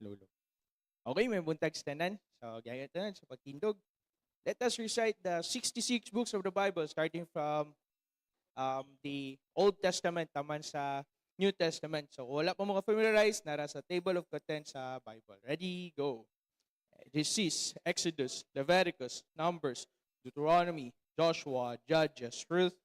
Lolo. Okay, may buntag tanan. So, gaya tanan sa pagtindog. Let us recite the 66 books of the Bible starting from the Old Testament taman sa New Testament. So, wala pa mga familiarize, nara sa table of contents sa Bible. Ready, go. Genesis, Exodus, Leviticus, Numbers, Deuteronomy, Joshua, Judges, Ruth,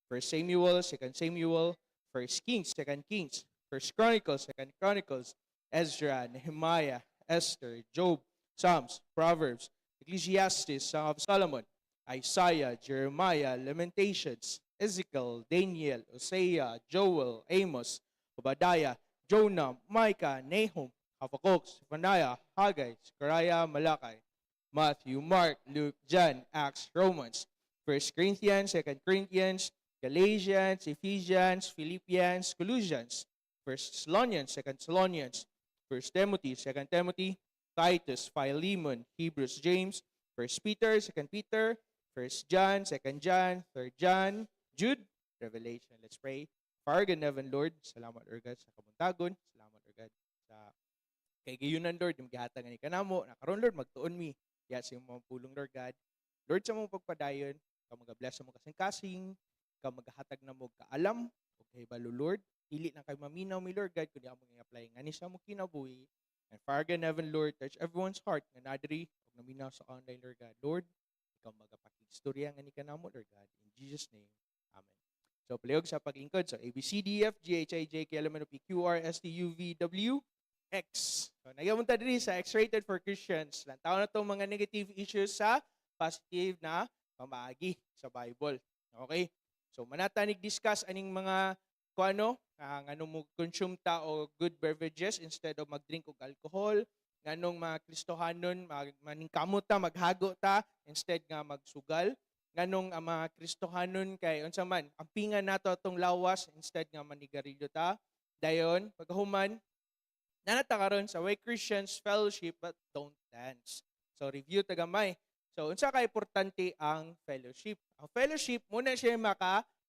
1 Samuel, 2 Samuel, 1 Kings, 2 Kings, 1 Chronicles, 2 Chronicles, Ezra, Nehemiah, Esther, Job, Psalms, Proverbs, Ecclesiastes, Song of Solomon, Isaiah, Jeremiah, Lamentations, Ezekiel, Daniel, Hosea, Joel, Amos, Obadiah, Jonah, Micah, Nahum, Habakkuk, Zephaniah, Haggai, Zechariah, Malachi, Matthew, Mark, Luke, John, Acts, Romans, 1 Corinthians, 2 Corinthians, Galatians, Ephesians, Philippians, Colossians, 1 Thessalonians, 2 Thessalonians, 1 Timothy, 2 Timothy, Titus, Philemon, Hebrews, James, 1 Peter, 2 Peter, 1 John, 2 John, 3 John, Jude, Revelation. Let's pray. Fargan Heaven, Lord, salamat, Lord God, sa kabuntagon. Salamat, Lord God, sa kay gayunan, Lord, yung gihatag ni kanamo. Nakaroon, Lord, magtuon mi. Kaya sa mga pulong, Lord God. Lord, sa mong pagpadayon, ka mag-bless sa mga kasing-kasing, ka maghatag na mo kaalam, o kay balo, Lord. Dili na kay maminaw mi, Lord God, kundi among i-apply nga ni sa mo kinabuhi. And Fargan Heaven, Lord, touch everyone's heart nga nadiri o naminaw sa online, Lord God. Lord, ikaw magapakistorya nga ni kanamo, Lord God. In Jesus' name, Amen. So, palihog sa paglingkod. So, A, B, C, D, F, G, H, I, J, K, L, M, N, O, P, Q, R, S, T, U, V, W, X. So, nagamunta din sa X-rated for Christians. Lantaw na itong mga negative issues sa positive na pamaagi sa Bible. Okay? So, manatanig discuss aning mga kuano, nganong mo consume ta o good beverages instead of mag-drink og alcohol, nganong mga Kristohanon maningkamot ta, maghago ta instead nga magsugal, nganong ang mga Kristohanon kay unsa man ampingan nato atong lawas instead nga manigarilyo ta. Dayon paghuman nanata karon sa Way Christians Fellowship but don't dance. So review tagamay. So unsa ka importante ang fellowship? Ang fellowship muna siya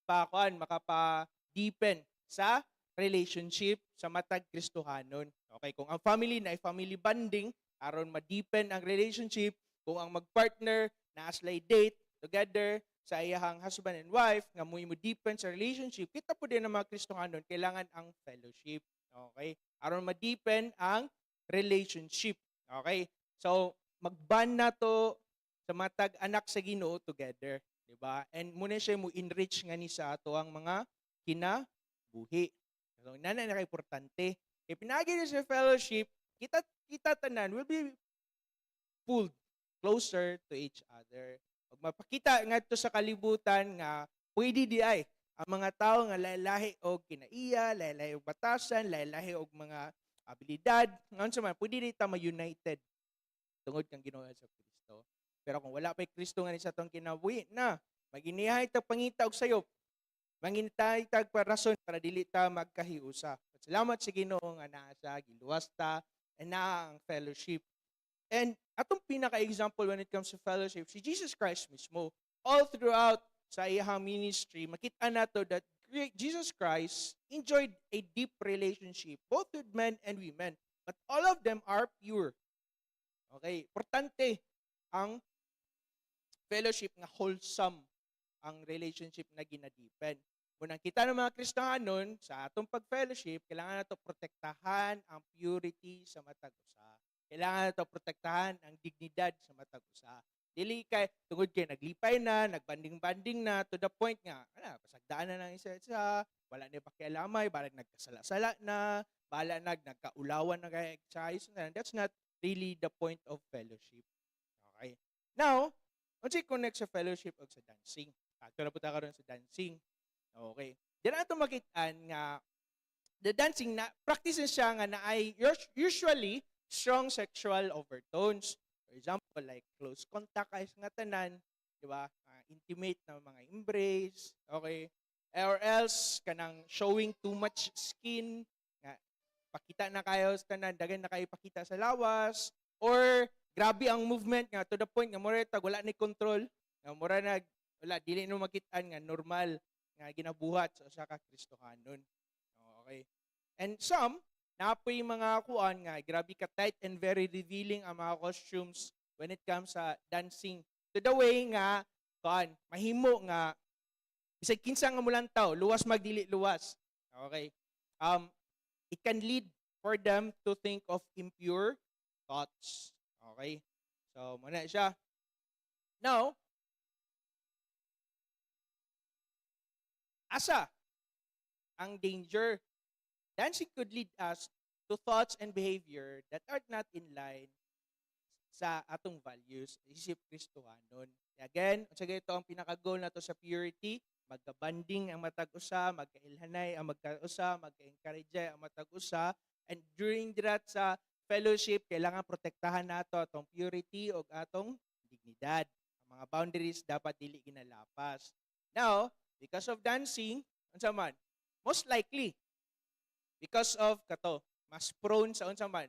makapa-deepen sa relationship sa matag Kristohanon. Okay, kung ang family na ay family bonding, aron ma-deepen ang relationship, kung ang mag-partner na aslay date together sa iyahang husband and wife, nga mo deepen sa relationship, kita po din ng mga Kristohanon, kailangan ang fellowship. Okay? Aron ma-deepen ang relationship. Okay? So, mag-bond na to sa matag anak sa Ginoo together. Diba? And muna siya mo enrich nga ni sa ato ang mga kinabuhi. So, na importante. If pinagi niya sa fellowship, kita tanan will be pulled closer to each other. Pag mapakita nga ito sa kalibutan nga pwede di ay ang mga tao nga lahi og kinaiya, lahi og batasan, lahi og mga abilidad, nganong man pwede di ta ma-united tungod kang Ginoo sa Kristo. Pero kung wala pa'y Kristo nga ni sa tong kinabuhi na maginihay tag pangita og sayop, mangintay tag rason para dili ta magkahiusa. Salamat sa Ginoo nga naa sa giluwas ta and naa ang fellowship. And atong pinaka-example when it comes to fellowship, si Jesus Christ mismo. All throughout sa iyang ministry, makita nato that Jesus Christ enjoyed a deep relationship both with men and women. But all of them are pure. Okay, importante ang fellowship nga wholesome ang relationship na ginadipen. Munang kita ng mga Kristohanon sa atong pag-fellowship, kailangan nato protektahan ang purity sa matag usa. Kailangan nato protektahan ang dignidad sa matag usa. Dili kay tungod kay naglipay na, nagbanding-banding na to the point nga, pasagdaan na ng isa-isa, wala na pakialamay, balag nagkasala-sala na, bala nagkaulawan na kay exercise na. That's not really the point of fellowship. Okay. Now, unsay connect sa fellowship o sa dancing? Ito na po tayo karon sa dancing. Okay. Diyan na ito makitaan nga the dancing na practice siya nga na ay usually strong sexual overtones. For example, like close contact ay nga tanan, di ba? Intimate na mga embrace, okay? Or else kanang showing too much skin, nga pakita na kayo sa tanan, dagan na kayo pakita sa lawas, or grabe ang movement nga to the point nga mura tag wala ni control, nga mura nag wala dili no makitaan nga normal nga ginabuhat sa usa ka Kristohanon. Okay. And some Napoy mga kuan nga, grabe ka tight and very revealing ang mga costumes when it comes sa dancing. To the way nga, kuan, mahimo nga, bisag kinsa nga mulantaw, luwas magdili luwas. Okay. It can lead for them to think of impure thoughts. Okay. So, muna siya. Now, asa ang danger? Dancing could lead us to thoughts and behavior that are not in line sa atong values, isip Kristohanon. Again, sige ito ang pinaka-goal na to sa purity, magka-banding ang matag-usa, magka-ilhanay ang magka-usa, magka-encourage ang matag-usa, and during that sa fellowship, kailangan protektahan nato atong purity o atong dignidad. Ang mga boundaries dapat dili ginalapas. Now, because of dancing, unsa man, most likely, because of kato, mas prone sa unsa man,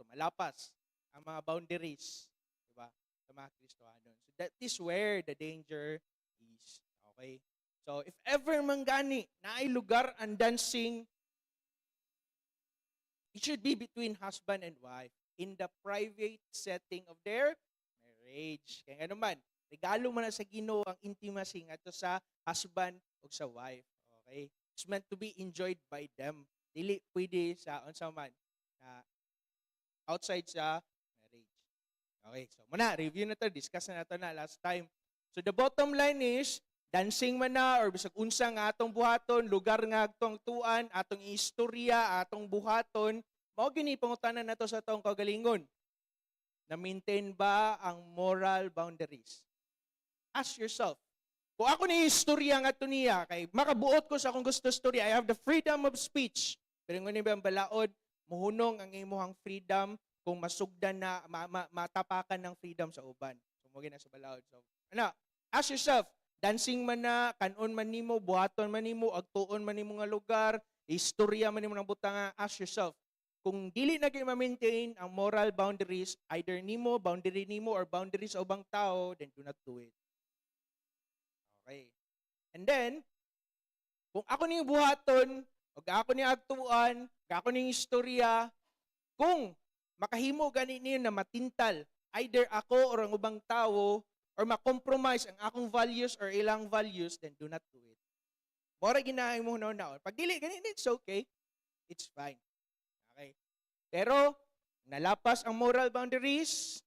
malapas ang mga boundaries, di ba? Sa mga Kristohanon. So that is where the danger is. Okay? So if ever manggani na ay lugar ang dancing, it should be between husband and wife in the private setting of their marriage. Kaya ano man, regalo man na sa Ginoo ang intimacy ngadto sa husband ug sa wife. Okay? It's meant to be enjoyed by them. Dili pwede sa unsa man outside sa marriage. Okay, so muna review na to, discuss na nato na last time. So the bottom line is dancing man na or bisag unsa nga atong buhaton, lugar nga atong tuan, atong istorya, atong buhaton, mao gini pangutanan nato sa atong kagalingon. Na maintain ba ang moral boundaries? Ask yourself. Kung ako ni istorya nga ito niya, kay makabuot ko sa akong gusto story, I have the freedom of speech. Pero ngunit ba ang balaod, muhunong ang imuhang freedom kung masugdan na, matapakan ng freedom sa uban. So, mugin na sa balaod. So, ask yourself, dancing man na, kanon man nimo, buhaton man nimo, agtuon man nimo nga lugar, istorya man nimo ng butanga, ask yourself, kung dili na kayo ma-maintain ang moral boundaries, either nimo, boundary nimo, or boundaries sa ubang tao, then do not do it. Okay. And then, kung ako ning buhaton, o ako ning agtuan, ako ning istorya, kung makahimo gani niyo na matintal, either ako or ang ubang tao, or makompromise ang akong values or ilang values, then do not do it. Mora ginahay mo na. Pag dili, ganito, it's okay. It's fine. Okay. Pero, nalapas ang moral boundaries,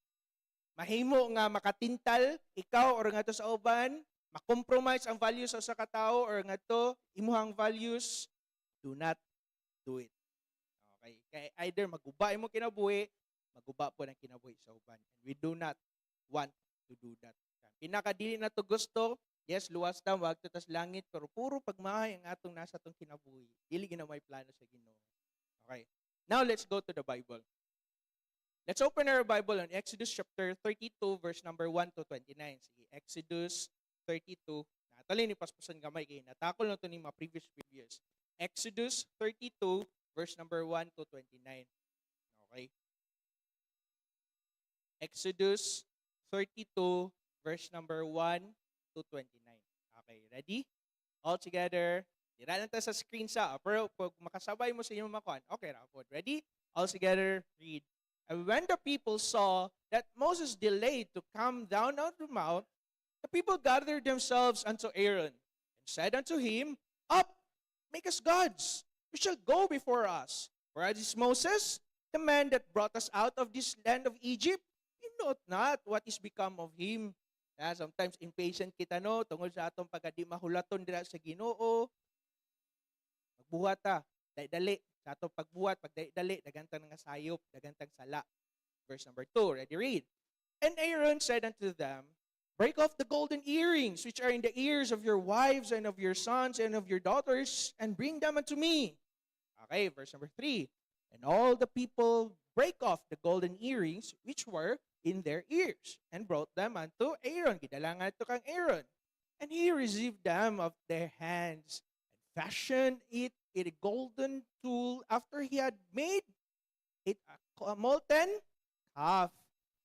mahimo nga makatintal, ikaw or nga to sa uban, makompromise ang values sa katao or nga to imuhang values, do not do it. Okay? Kaya either maguba mo kinabuhi, maguba po ng kinabuhi sa uban. And we do not want to do that. Pinakadili na to gusto, yes, luwas ta, wag to tas langit, pero puro pagmahay ang atong nasa tong kinabuhi. Dili gina may plano sa Ginoo. Okay? Now let's go to the Bible. Let's open our Bible on Exodus chapter 32 verse number 1 to 29. Sige, Exodus 32. Natali ni paspasan gamay kay natakol na to ni mga previous. Exodus 32 verse number 1 to 29. Okay? Exodus 32 verse number 1 to 29. Okay, ready? All together. Dira lang ta sa screen sa. Pero pag makasabay mo sa inyong makuan, okay ra po. Ready? All together, read. And when the people saw that Moses delayed to come down out of the mount, the people gathered themselves unto Aaron and said unto him, Up, make us gods, which shall go before us. For as is Moses, the man that brought us out of this land of Egypt, we know not what is become of him. Sometimes impatient kita no, tungod sa atong pagkadi mahulaton dira sa Ginoo. Magbuhat ta, dali sa atong pagbuhat, pagdali, dagantang nga sayop, dagantang sala. Verse number 2, ready read. And Aaron said unto them, Break off the golden earrings which are in the ears of your wives and of your sons and of your daughters, and bring them unto me. Okay, verse number 3. And all the people break off the golden earrings which were in their ears, and brought them unto Aaron. Gidalangan ito kang Aaron. And he received them of their hands, and fashioned it in a golden tool after he had made it a molten calf.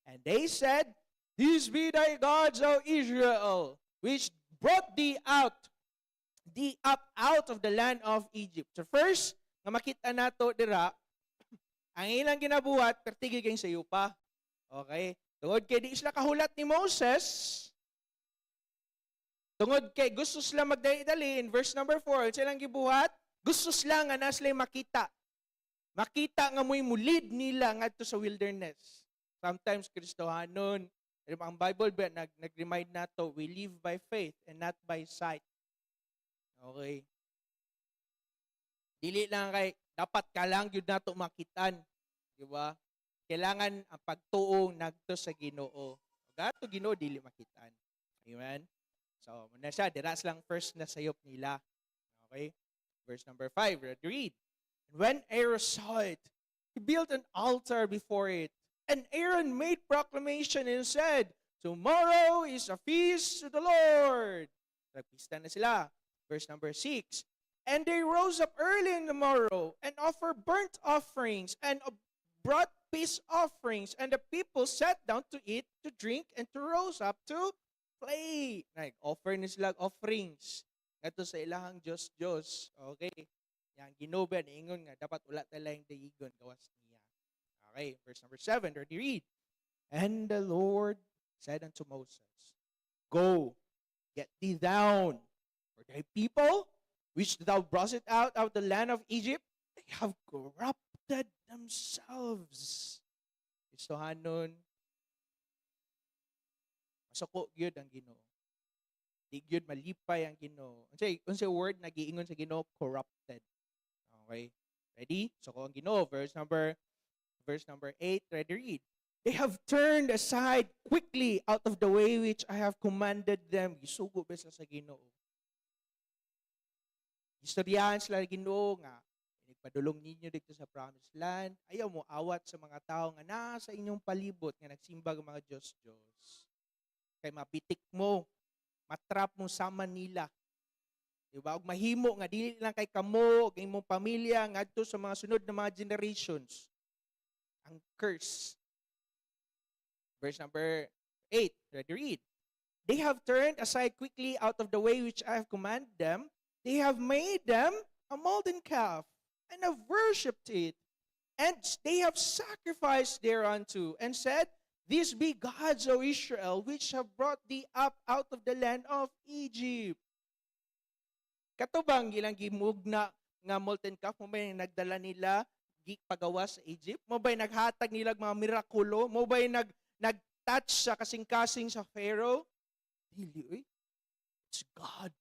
And they said, These be thy gods, O Israel, which brought thee up out of the land of Egypt. So first, nga makita nato dira, ang ilang ginabuhat pertigil kay sayo pa. Okay? Tungod kay di sila kahulat ni Moses, tungod kay gusto sila magdali-dali in verse number 4, silang gibuhat, gusto sila nga na sila makita. Makita nga mo'y mulid nila ngadto sa wilderness. Sometimes Kristohanon, ang Bible ba nag-remind nato, we live by faith and not by sight. Okay. Dili lang kay dapat ka lang yun nato makitan, di ba? Kailangan ang pagtuo nagto sa Ginoo. Gato Ginoo dili makitan. Amen. So, muna siya, diras lang first na sayop nila. Okay? Verse number 5, read. When Aaron saw it, he built an altar before it. And Aaron made proclamation and said, tomorrow is a feast to the Lord. Nagpista na sila. Verse number 6. And they rose up early in the morrow and offered burnt offerings and brought peace offerings. And the people sat down to eat, to drink, and to rose up to play. Nag-offer na sila offerings. Ngato sa ilahang Diyos. Okay. Yang Ginoo ingon nga dapat ulat talang dayigon gawas niya. Okay. Verse number 7. Ready read. And the Lord said unto Moses, go, get thee down, for thy people, which thou broughtest out of the land of Egypt, they have corrupted themselves. Istohanon, masuko gyud ang Ginoo. Di gyud malipay ang Ginoo. Unsay word nagiingon sa Ginoo? Corrupted. Okay? Ready? So ang Ginoo, verse number 8, ready read. They have turned aside quickly out of the way which I have commanded them. Gisugo ba sa Ginoo? Istoryahan sila Ginoo nga nagpadulong ninyo dito sa promised land. Ayaw mo awat sa mga tao nga nasa inyong palibot nga nagsimbag mga Diyos. Kay mapitik mo, matrap mo sama nila. Diba? Og mahimo nga dili lang kay kamo, kay imong pamilya ngadto sa mga sunod na mga generations. Ang curse. Verse number 8, ready read. They have turned aside quickly out of the way which I have commanded them. They have made them a molten calf and have worshipped it. And they have sacrificed thereunto and said, these be gods, O Israel, which have brought thee up out of the land of Egypt. Katubang ilang gimugna nga molten calf, mo ba yung nagdala nila pagawa sa Egypt? Mo ba yung naghatag nila mga mirakulo? Mo ba yung nag-touch sa kasing-kasing sa Pharaoh? Dili, it's God.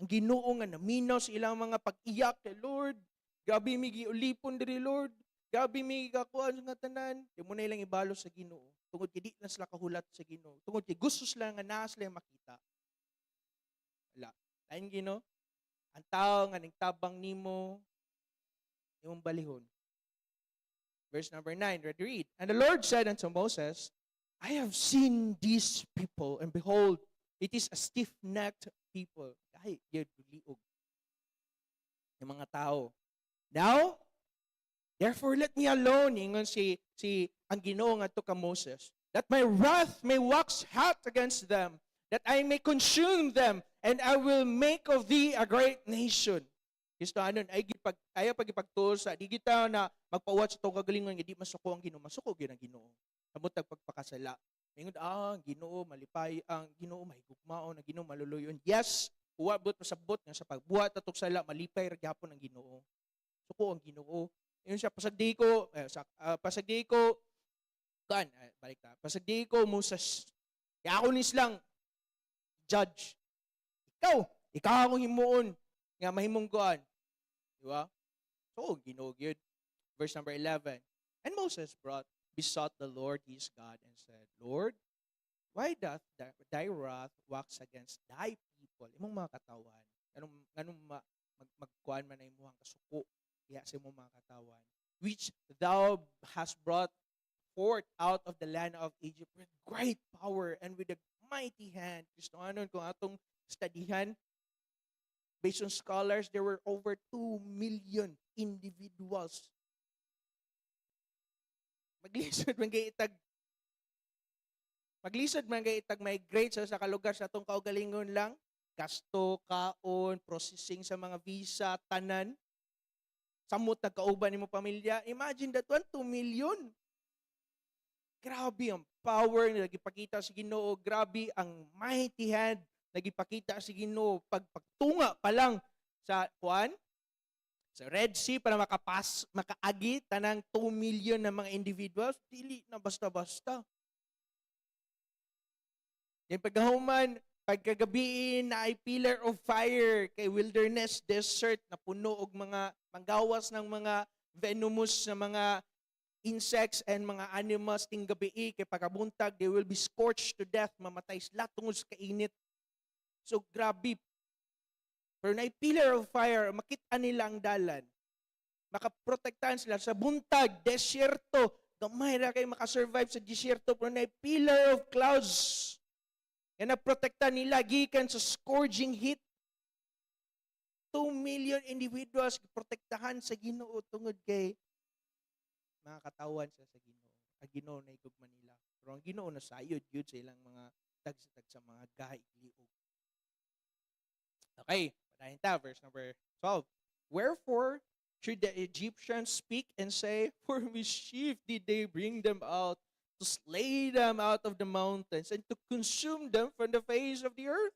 Ang Ginoo nga naminaw sa ilang mga pag-iyak kay Lord. Gabi mi giulipon diri Lord. Gabi mi gakuan nga tanan. Di mo na ilang ibalo sa Ginoo. Tungod kay di na sila kahulat sa Ginoo. Tungod kay gusto sila nga naa sila makita. Wala. Lain Ginoo. Ang tao nga nagtabang nimo imong balihon. Verse number 9, ready read. And the Lord said unto Moses, I have seen these people, and behold, it is a stiff-necked people. Ay, yun, liog. Yung mga tao. Now, therefore let me alone, ingon si ang Ginoo nga to ka Moses, that my wrath may wax hot against them, that I may consume them, and I will make of thee a great nation. Kristo anon ay pagipagtuo sa di kita na magpawat sa tong kagalingon nga di masuko ang Ginoo, masuko gyud ang Ginoo. Samot pagpakasala. Ingon Ginoo malipay, ang Ginoo mahigugmaon, ang Ginoo maluluyon. Yes, uwabot pasabot nga sa pagbuhat atong sala malipay ra gyapon ang Ginoo. Suko ang Ginoo. Ingon siya pasagdi ko balik ta. Pasagdi ko Moses. Kaya ako nis lang judge. Ikaw akong himuon nga mahimong kuan. Di ba? So, Ginoo gyud. Verse number 11. And Moses besought the Lord his God and said, Lord, why doth thy wrath wax against thy people? Imong mga katawan. Ganun magkuan man na imuhang kasuko. Kaya sa imong mga katawan. Which thou hast brought forth out of the land of Egypt with great power and with a mighty hand. Kristo anon kung atong studyhan, based on scholars, there were over 2 million individuals. Maglisod man kay itag migrate sa kalugar sa atong kaugalingon lang, gasto, kaon, processing sa mga visa, tanan. samot na kauban nimo pamilya. Imagine that one, 2 million. Grabe ang power na nagipakita sa Ginoo. Grabe ang mighty hand nagipakita sa Ginoo. Pagtunga pa lang sa sa Red Sea para makaagi tanang 2 million na mga individuals, dili na basta-basta. Then pagkahuman, pagkagabiin na ay pillar of fire kay wilderness desert na puno og mga manggawas ng mga venomous na mga insects and mga animals ting gabi kay pagkabuntag they will be scorched to death, mamatay sila tungod sa kainit. So grabe. Pero na pillar of fire, makita nila ang dalan. Makaprotektahan sila sa buntag, desyerto. Gamay ra kay makasurvive sa desyerto, pero na pillar of clouds. Yan na protektahan nila gikan sa scorching heat. 2 million individuals protektahan sa Ginoo tungod kay mga katawan sa Ginoo. Ang Ginoo na igugma nila. Pero ang Ginoo na sayod yun sa ilang mga tag sa mga gahi-liog. Okay, padahin ta, verse number 12. Wherefore should the Egyptians speak and say, for mischief did they bring them out, to slay them out of the mountains, and to consume them from the face of the earth?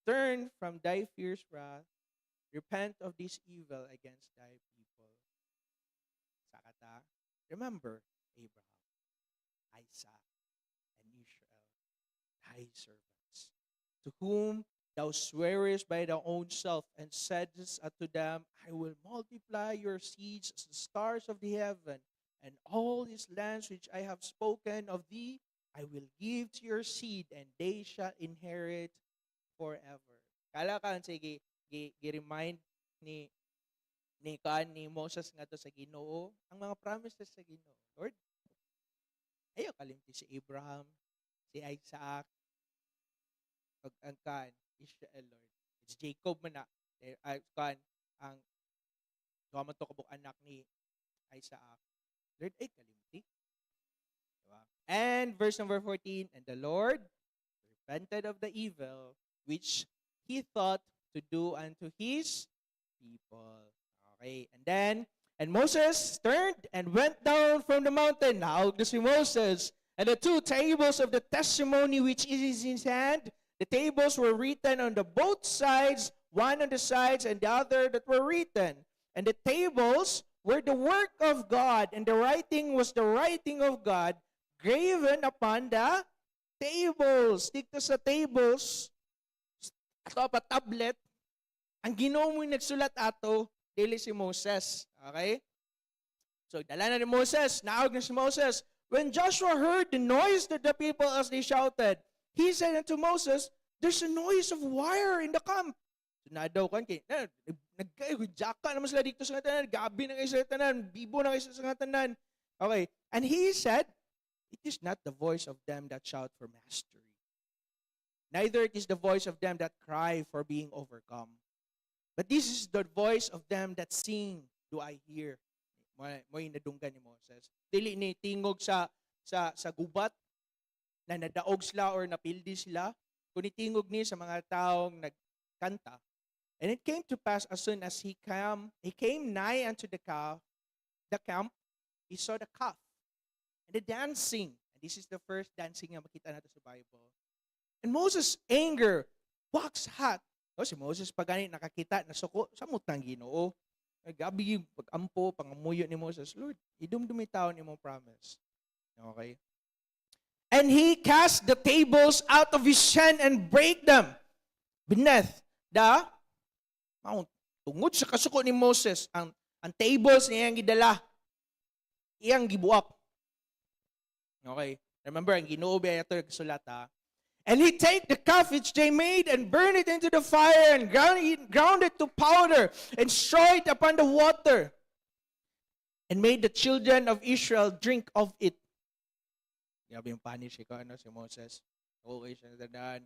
Turn from thy fierce wrath, repent of this evil against thy people. Sakata. Remember Abraham, Isaac, and Israel, thy servants, to whom thou swearest by thy own self, and saidst unto them, I will multiply your seeds as the stars of the heaven, and all these lands which I have spoken of thee, I will give to your seed, and they shall inherit forever. Kala ka, sige, gi-remind ni Moses nga to sa Ginoo, ang mga promises sa Ginoo. Lord, ayaw kalimti si Abraham, si Isaac, ang Israel, Lord. It's Jacob man na. Ang gaman to kabuk anak ni Isaac. Lord, ay kalimti. Diba? And verse number 14, and the Lord repented of the evil which he thought to do unto his people. Okay, and Moses turned and went down from the mountain. Now, this is Moses. And the 2 tables of the testimony which is in his hand, the tables were written on the both sides, one on the sides and the other that were written. And the tables were the work of God, and the writing was the writing of God, graven upon the tables. Dito sa tables, ato pa tablet, ang Ginoo mo nagsulat ato, dili si Moses. Okay? So, dala na ni Moses, naog na si Moses. When Joshua heard the noise that the people as they shouted, he said unto Moses, there's a noise of wire in the camp. So, na daw kan kay, nagkayaka naman sila dito sa tanan, gabi na kayo sa tanan, bibo na kayo sa tanan. Okay. And he said, it is not the voice of them that shout for mastery. Neither it is the voice of them that cry for being overcome. But this is the voice of them that sing, do I hear. Mo nadunggan ni Moses. Dili ni tingog sa gubat na nadaog sila or napildi sila, kundi tingog ni sa mga taong nagkanta. And it came to pass as soon as he came nigh unto the camp, he saw the calf and the dancing. And this is the first dancing na makita natin sa Bible. And Moses' anger waxed hot. O si Moses pagani nakakita na suko samot ng Ginoo. Gabi pag-ampo pangamuyo ni Moses, Lord, idumdumi taon imong promise. Okay? And he cast the tables out of his hand and break them beneath the mount. Tungod sa kasuko ni Moses, ang tables niya ang gidala, iyang gibuak. Okay? Remember, ang Ginoo ba ito nagsulat ha? And he take the calf which they made and burn it into the fire and ground it to powder and straw it upon the water and made the children of Israel drink of it. Grabe yung punish ko si Moses. Okay siya nadaan.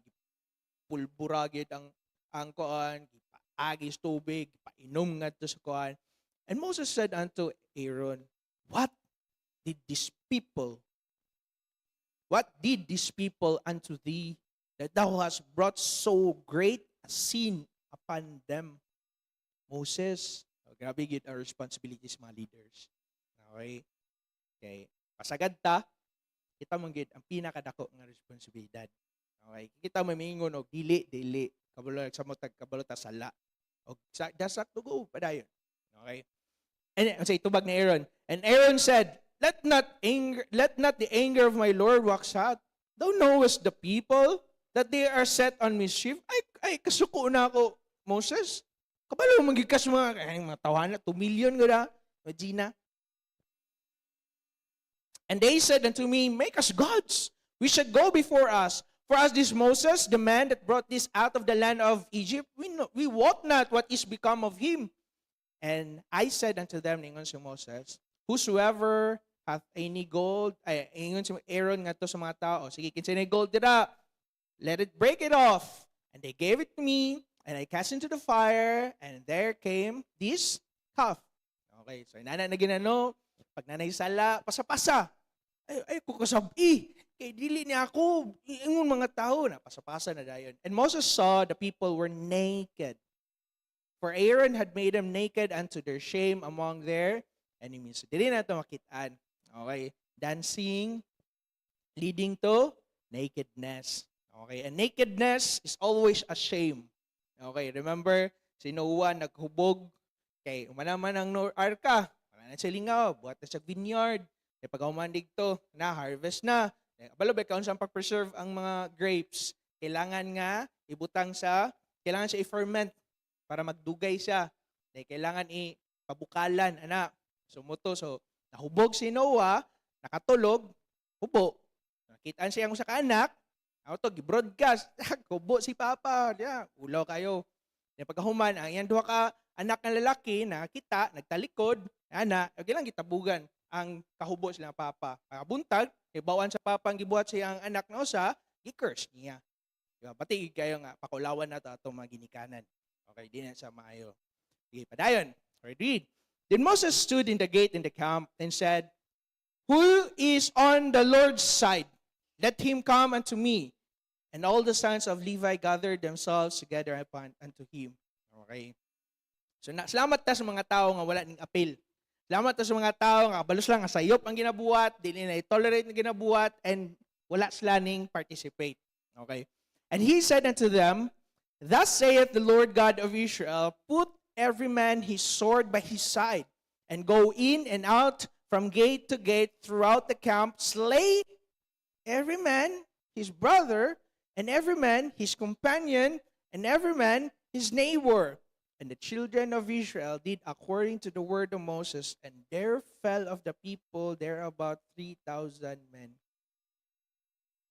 Pulburagit ang kuan, agis tubig, painom nga to sa kuan. And Moses said unto Aaron, What did these people unto thee, that thou hast brought so great a sin upon them? Moses, Grabe yun ang responsibilities mga leaders. Okay? Okay. Pasagad ta, kita mong yun ang pinakadako nga responsibilidad. Okay? Kita mo mingon og dili. Kabalo sa mo kabalo ta sala. Og dasak to go padayon. Okay? And say tubag ni Aaron. And Aaron said, let not the anger of my Lord wax out. Thou knowest the people that they are set on mischief. Ay kasuko na ako, Moses. Kabalo magikas mga tawanan 2 million gud Gina. And they said unto me, make us gods. We should go before us. For as this Moses, the man that brought this out of the land of Egypt, we wot not what is become of him. And I said unto them, ningon si Moses, whosoever hath any gold, ingon si Aaron nga to sa mga tao, sige, kinsa na gold dira, let it break it off. And they gave it to me, and I cast into the fire, and there came this calf. Okay, so inana na ginano, pag nanay sala, pasa-pasa. Ay ko kasabi, kay dili ni ako, ingon mga tao na, pasa-pasa na dayon. And Moses saw the people were naked. For Aaron had made them naked unto their shame among their enemies. So, dili na ito makitaan. Okay, dancing, leading to nakedness. Okay, and nakedness is always a shame. Okay, remember, si Noah naghubog, kay umanaman ang arka, wala na silingaw, buhat na sa vineyard, kay pag-uman digto, na harvest na. Balobay kaon sa pag-preserve ang mga grapes, kailangan nga kailangan siya i-ferment para magdugay siya. Kailangan i-pabukalan, anak. So nahubog si Noah, nakatulog, hubo. Nakitaan siya ang sa kaanak, gi-broadcast, hubo si Papa, ulaw kayo. Pagkahuman, ang iyang duha ka anak na lalaki na kita, nagtalikod, okay lang gitabugan ang kahubo sila ng Papa. Buntag, ibawan sa Papa ang gibuhat siya ang anak na usa, i-curse niya. Diba? Pati kayo nga, pakulawan na ito atong mga ginikanan. Okay, di na sa maayo. Sige, padayon. Read. Then Moses stood in the gate in the camp and said, who is on the Lord's side? Let him come unto me. And all the sons of Levi gathered themselves together unto him. Okay. So salamat ta sa mga tao nga wala ning apil. Salamat ta sa mga tao nga balos lang nga sayop ang ginabuhat, dili na i-tolerate ang ginabuhat, and wala sila ning participate. Okay. And he said unto them, thus saith the Lord God of Israel, put every man his sword by his side, and go in and out from gate to gate throughout the camp, slay every man his brother, and every man his companion, and every man his neighbor. And the children of Israel did according to the word of Moses, and there fell of the people there about 3,000 men.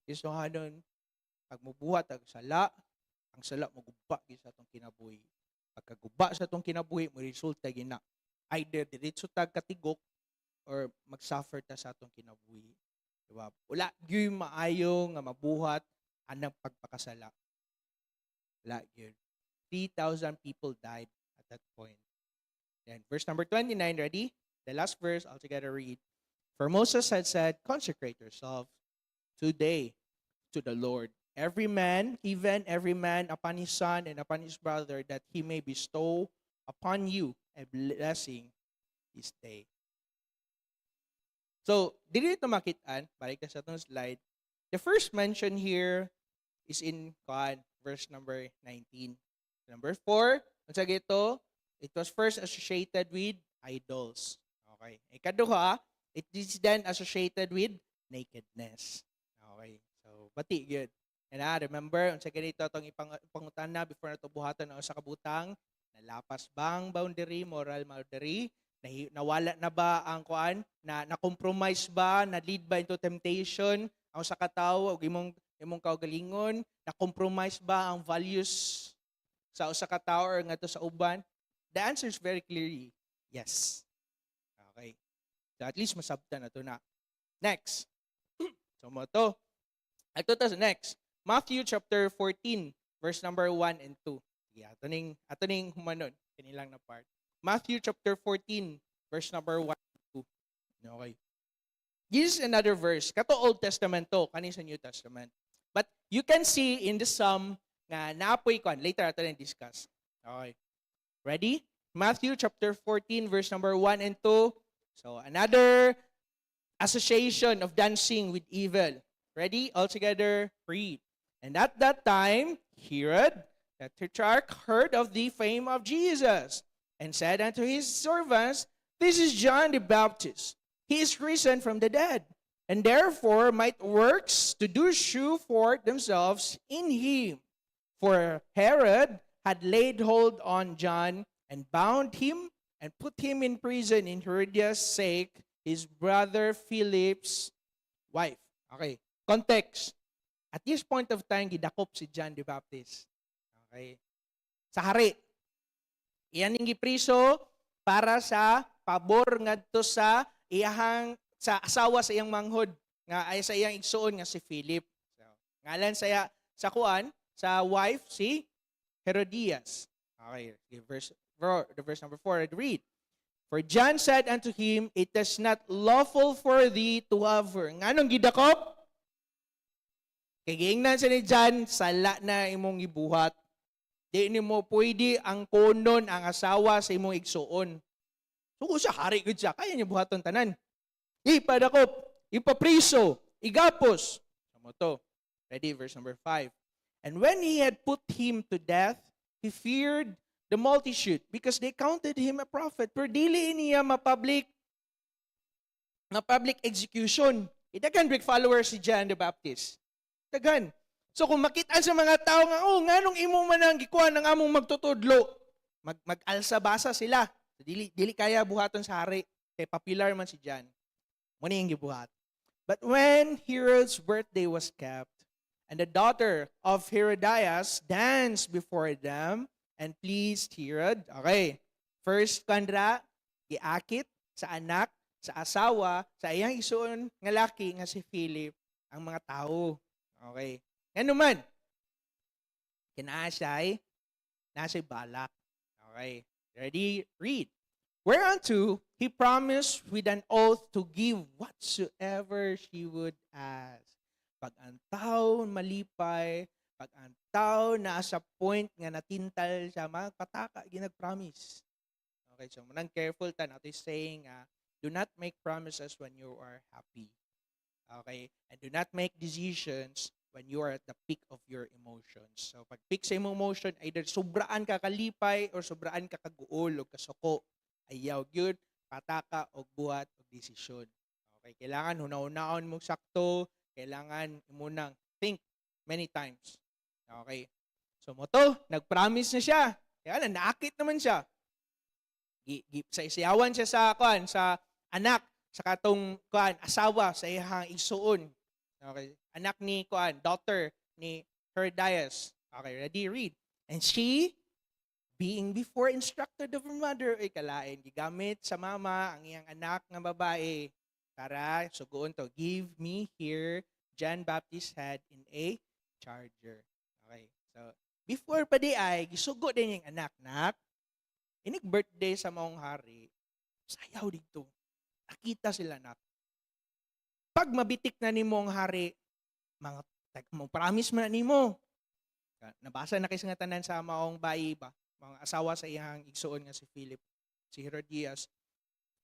Isuhanon, pag mubuhat ang sala maguba sa atong kinabuhi. Pagkaguba sa atong kinabuhi, mo resulta gina either diretso tag katigok or mag-suffer ta sa atong kinabuhi. Diba? Wala gyud maayo nga mabuhat anang pagpakasala. Wala gyud. 3,000 people died at that point. Then verse number 29, ready? The last verse, I'll together read. For Moses had said, consecrate yourself today to the Lord. Every man, even every man upon his son and upon his brother, that he may bestow upon you a blessing this day. So, dili ito makitaan, balik na sa itong slide. The first mention here is in verse number 19. Number 4, unsa gito, it was first associated with idols. Okay. Ikaduha, it is then associated with nakedness. Okay. So, bati good. And remember, unsa ganito itong ipangutan na before nato buhatan na sa kabutang, nalapas bang boundary, moral boundary, nawala na ba ang na-compromise ba, na-lead ba into temptation, ang sa katawo, imong kaugalingon, na-compromise ba ang values sa usa ka tao or ngadto sa uban? The answer is very clearly yes. Okay. So at least masabtan na to na. Next. So mo to. Ato ta sa next. Matthew chapter 14 verse number 1 and 2. Sige, ato ning humanon kanilang na part. Matthew chapter 14 verse number 1 and 2. Okay. This is another verse. Kato Old Testament to, kani sa New Testament. But you can see in the Psalm nga naapoy kon later ato na discuss. Okay. Ready? Matthew chapter 14, verse number 1 and 2. So another association of dancing with evil. Ready? All together, read. And at that time, Herod, the tetrarch, heard of the fame of Jesus, and said unto his servants, This is John the Baptist. He is risen from the dead, and therefore might works to do shew forth themselves in him. For Herod had laid hold on John, and bound him, and put him in prison in Herodias' sake, his brother Philip's wife. Okay. Context. At this point of time, gidakop si John the Baptist. Okay. Sa hari. Iyan yung gipriso para sa pabor ngadto sa iyahang sa asawa sa iyang manghod nga ay sa iyang igsuon nga si Philip. So, ngalan sa kuan sa wife si Herodias. Okay, the verse number 4, I'd read. For John said unto him, It is not lawful for thee to have her. Nganong gidakop? Kay giingnan sa ni John, sala na imong gibuhat. Di ni mo pwede ang konon ang asawa sa imong igsuon. So kung siya, hari gud siya, kaya niya buhaton tanan. Ipadakop, ipapriso, igapos. Samo to. Ready, verse number 5. And when he had put him to death, he feared the multitude because they counted him a prophet. Pero dili niya ma-public execution. Idagan big followers si John the Baptist. Dagan. So kung makita sa mga tao nga, nganong imo man ang gikuan ng among magtutudlo, mag-alsa-basa sila. So, dili kaya buhaton sa hari. Kay popular man si John. Muna yung gibuhat. But when Herod's birthday was kept, and the daughter of Herodias danced before them and pleased Herod. Okay. First kandra, giakit sa anak, sa asawa, sa iyang isuon nga laki nga si Philip, ang mga tao. Okay. Ano man, kinasay, nasay balak. Okay. Ready? Read. Whereunto he promised with an oath to give whatsoever she would ask. Pag ang tao malipay, pag ang tao na sa point nga natintal siya, magpataka, ginag-promise. Okay, so manang careful ta nato saying, do not make promises when you are happy. Okay? And do not make decisions when you are at the peak of your emotions. So pag peak sa imong emotion, either sobraan ka kalipay or sobraan ka kaguol o kasuko, ayaw gyud pataka og buhat og desisyon. Okay, kailangan hunaw-hunaon mo sakto, kailangan mo nang think many times. Okay. So mo to, nag-promise na siya. Kaya naakit naman siya. Sa isiyawan siya sa sa anak, sa katong asawa sa iyang igsuon. Okay. Anak ni daughter ni Herodias. Okay, ready, read. And she, being before instructed of her mother, ay kalain, gigamit sa mama ang iyang anak nga babae. Tara, sugoon to, give me here John Baptist's head in a charger. Okay, so before pa di ay, gisugo din yung anak. Inig birthday sa maong hari, sayaw dito. Nakita sila nak. Pag mabitik na ni mong hari, mo promise man na ni mo. Nabasa na kayo nga tanan sa maong bayi ba? Mga asawa sa iyang igsuon nga si Philip, si Herodias.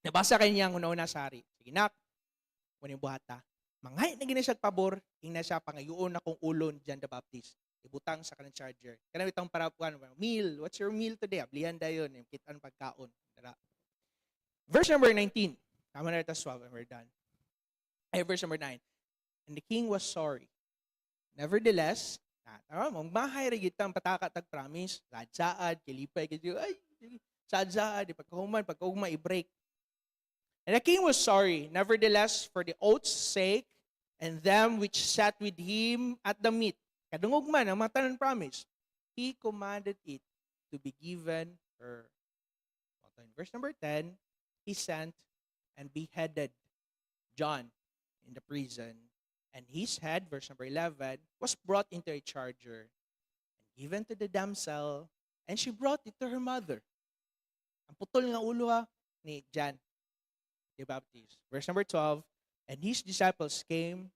Nabasa kayo niyang una-una sa hari. Sige nak, muna yung buhata. Mangay na gina siya pabor, ing na siya pangayoon akong ulon John the Baptist. Ibutang sa kanang charger. Kanang itong parapuan, meal, what's your meal today? Ablihan dayon, yung kitaan pagkaon. Verse number 19. Tama na ito, 12, and we're done. Verse number 9. And the king was sorry. Nevertheless, mahay rin itang pataka tag-promise, sadsaad, kilipay, ay, sadsaad, pagkahuman, i-break. And the king was sorry, nevertheless, for the oath's sake, and them which sat with him at the meat. Kadungog man, ang mga tanan promise, he commanded it to be given her. In verse number 10, he sent and beheaded John in the prison. And his head, verse number 11, was brought into a charger and given to the damsel, and she brought it to her mother. Ang putol nga ulo ni John the Baptist. Verse number 12, and his disciples came,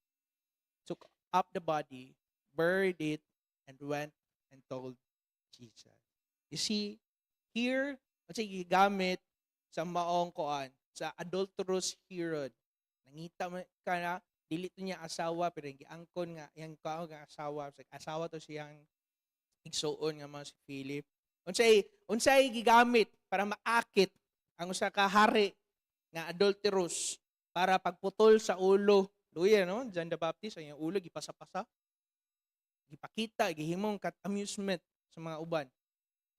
took up the body, buried it, and went and told Jesus. You see, here Kasi gigamit sa maong koan, sa adulterous Herod. Nangita man ka na, dili to niya asawa, pero giangkon nga, yang kao nga asawa, asawa to siyang igsuon nga mga si Philip. Unsay gigamit para maakit ang usa ka hari nga adulterous para pagputol sa ulo. Luya no, John the Baptist ang iyang ulo gipasa-pasa, gipakita, gihimong kat amusement sa mga uban.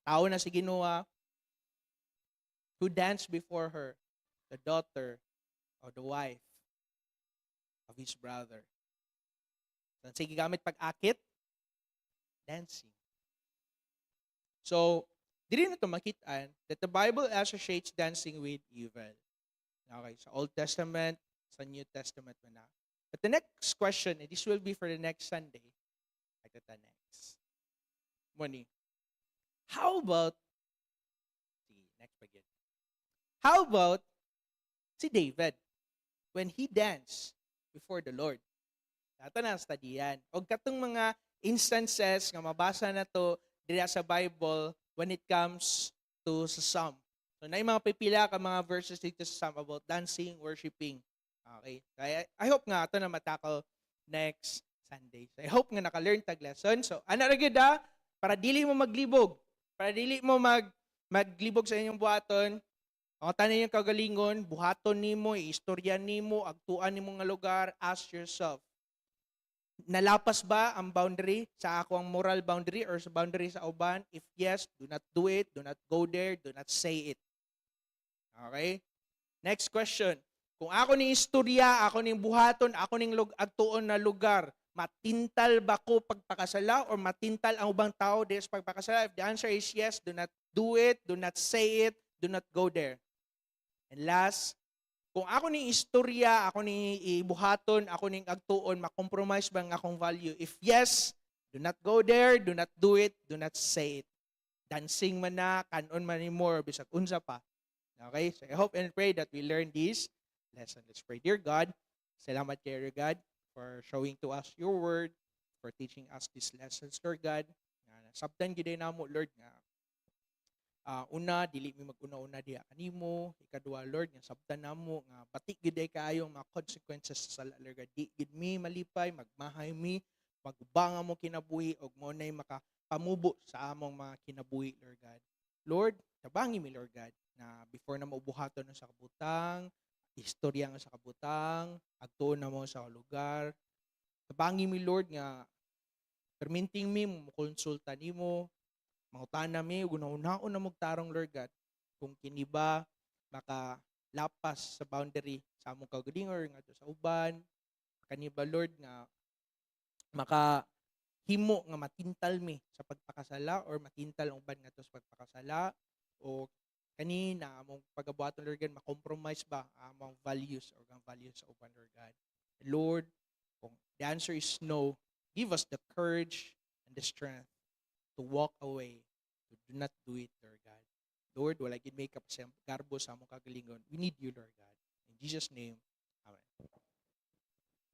Tao na si Ginoo who danced before her, the daughter or the wife of his brother. So, sige gamit pag-akit, dancing. So, dili na ito makitaan that the Bible associates dancing with evil. Okay, sa Old Testament, sa New Testament mo na. But the next question, and this will be for the next Sunday, ito ta next. Moni, how about, next begin. How about si David when he danced before the Lord? Dato na studian. O katong mga instances nga mabasa na to dira sa Bible when it comes to sa Psalm. So na mga pipila ka mga verses dito sa Psalm about dancing, worshiping. Okay. Kaya I hope nga ito na matakal next Sunday. So I hope nga naka-learn tag lesson. So ana ra gyud para dili mo maglibog, para dili mo maglibog sa inyong buhaton. Ang tanan yung kagalingon, buhaton nimo, istorya nimo, agtuan nimo nga lugar, ask yourself, nalapas ba ang boundary sa ako ang moral boundary or sa boundary sa uban? If yes, do not do it, do not go there, do not say it. Okay? Next question. Kung ako ning istorya, ako ning buhaton, ako ning agtuon na lugar, matintal ba ko pagpakasala or matintal ang ubang tao des pagpakasala? If the answer is yes, do not do it, do not say it, do not go there. And last, kung ako ning istorya, ako ning ibuhaton, ako ning agtuon, makompromise ba ang akong value? If yes, do not go there, do not do it, do not say it. Dancing man na, kanon man ni more, bisag unsa pa. Okay? So I hope and pray that we learn this lesson. Let's pray. Dear God, salamat kayo, God, for showing to us your word, for teaching us these lessons, Lord God. Sabtan gyud na mo, Lord, nga una dili mi maguna-una diha kanimo, ikaduha Lord nga sabtan namo nga batik gid kaayo mga consequences sa sala, Lord God. Di gid mi malipay, magmahay mi, magubanga mo kinabuhi og mo nay makapamubo sa among mga kinabuhi, Lord God. Lord, tabangi mi Lord God na before na maubuhaton sa kabutang, istorya nga sa kabutang, agtuon na mo sa lugar. Tabangi mi Lord nga perminting mi mo konsulta nimo, mangutan nami, una-unaon na magtarong, Lord God, kung kini ba makalapas sa boundary sa among kaugalingon or nga sa uban, kani ba, Lord, nga makahimo nga matintal mi sa pagpakasala or matintal ang uban nga sa pagpakasala o kanina among pagabuhaton, Lord God, makompromise ba among values or ang values sa uban, Lord God. Lord, kung the answer is no, give us the courage and the strength to walk away, to do not do it, Lord God. Lord, wala gid may garbo sa among kagalingon. We need you, Lord God. In Jesus' name, amen.